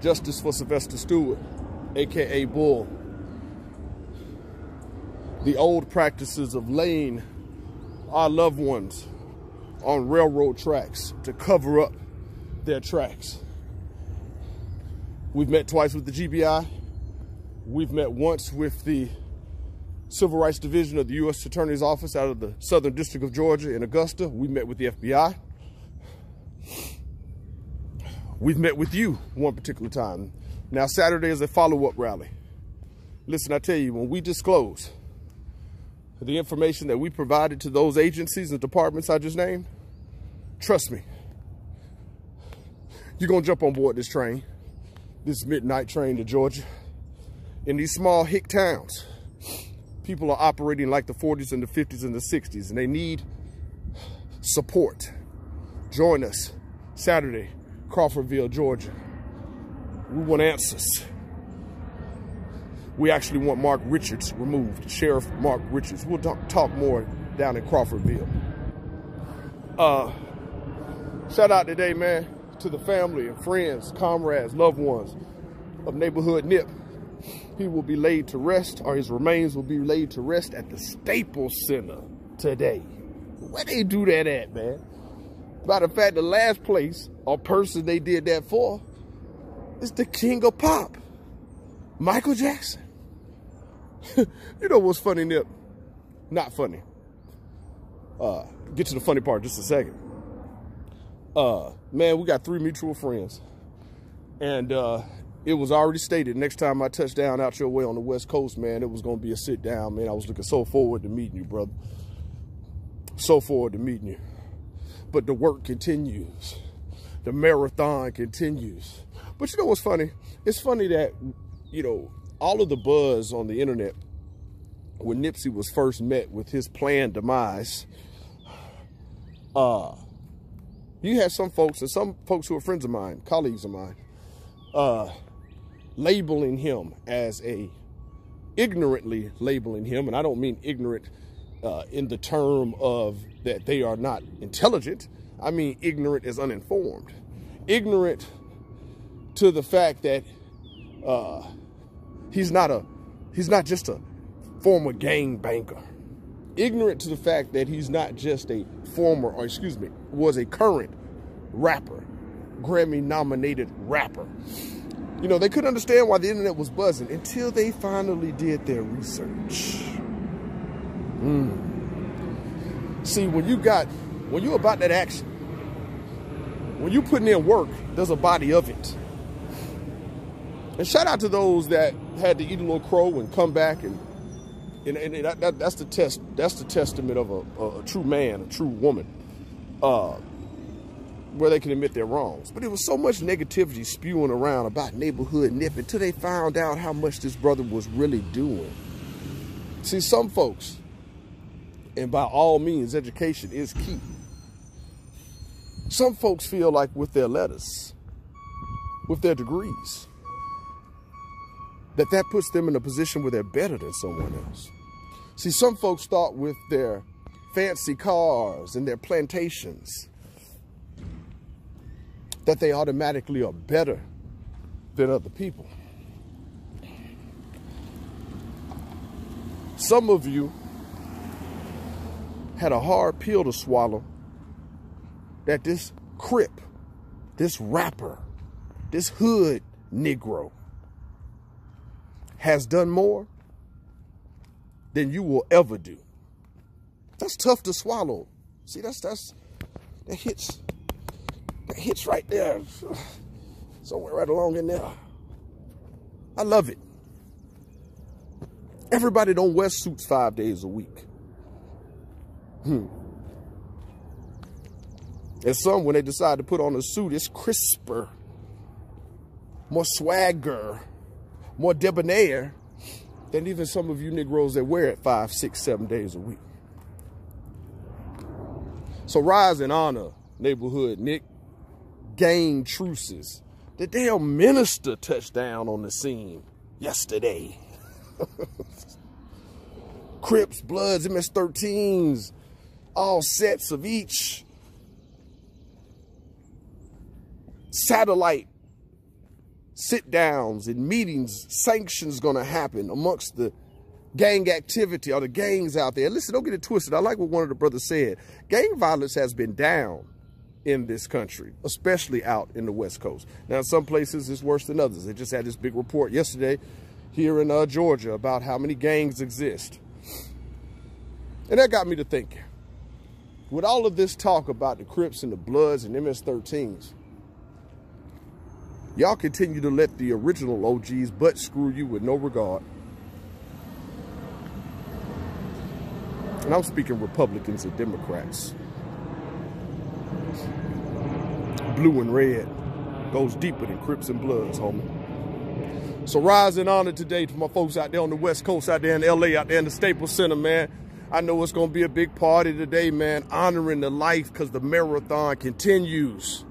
Justice for Sylvester Stewart, aka Bull. The old practices of laying our loved ones on railroad tracks to cover up their tracks. We've met twice with the GBI. We've met once with the Civil Rights Division of the U.S. Attorney's Office out of the Southern District of Georgia in Augusta. We met with the FBI. We've met with you one particular time. Now, Saturday is a follow-up rally. Listen, I tell you, when we disclose the information that we provided to those agencies and departments I just named, trust me, you're going to jump on board this train, this midnight train to Georgia. In these small hick towns, people are operating like the 40s and the 50s and the 60s, and they need support. Join us Saturday, Crawfordville, Georgia. We want answers. We actually want Mark Richards removed, Sheriff Mark Richards. We'll talk more down in Crawfordville. Shout out today, man, to the family and friends, comrades, loved ones of Neighborhood Nip. He will be laid to rest, or his remains will be laid to rest at the Staples Center today. Where they do that at, man? Matter of fact, the last place or person they did that for is the king of pop, Michael Jackson. You know what's funny, Nip? Not funny. Get to the funny part just a second. Man, we got 3 mutual friends. And it was already stated next time I touch down out your way on the West Coast, man, it was going to be a sit down, man. I was looking so forward to meeting you, brother. So forward to meeting you. But the work continues. The marathon continues. But you know what's funny? It's funny that, you know, all of the buzz on the internet when Nipsey was first met with his planned demise, you had some folks, and some folks who are friends of mine, colleagues of mine, labeling him as ignorantly labeling him, and I don't mean ignorant in the term of that they are not intelligent. I mean ignorant as uninformed. Ignorant to the fact that he's not just a former gang banker. Ignorant to the fact that he's not just a former, or excuse me, was a current rapper, Grammy-nominated rapper. You know, they couldn't understand why the internet was buzzing until they finally did their research. See, when you're about that action, when you're putting in work, there's a body of it. And shout out to those that had to eat a little crow and come back, and that's the test. That's the testament of a true man, a true woman, where they can admit their wrongs. But there was so much negativity spewing around about Neighborhood Nip until they found out how much this brother was really doing. See, some folks, and by all means, education is key. Some folks feel like with their letters, with their degrees, that puts them in a position where they're better than someone else. See, some folks thought with their fancy cars and their plantations that they automatically are better than other people. Some of you had a hard pill to swallow that this Crip, this rapper, this hood Negro has done more than you will ever do. That's tough to swallow. See, that hits right there, somewhere right along in there. I love it. Everybody don't wear suits 5 days a week. And some, when they decide to put on a suit, it's crisper, more swagger, more debonair than even some of you Negroes that wear it 5, 6, 7 days a week. So rise and honor Neighborhood Nick. Gang truces. The damn minister touched down on the scene yesterday. Crips, Bloods, MS-13s, all sets of each. Satellite sit downs and meetings, sanctions going to happen amongst the gang activity or the gangs out there. Listen, don't get it twisted. I like what one of the brothers said. Gang violence has been down in this country, especially out in the West Coast. Now, in some places it's worse than others. They just had this big report yesterday here in Georgia about how many gangs exist. And that got me to thinking. With all of this talk about the Crips and the Bloods and MS-13s, y'all continue to let the original OGs butt screw you with no regard. And I'm speaking Republicans and Democrats. Blue and red goes deeper than Crips and Bloods, homie. So rise in honor today to my folks out there on the West Coast, out there in LA, out there in the Staples Center, man. I know it's going to be a big party today, man, honoring the life because the marathon continues.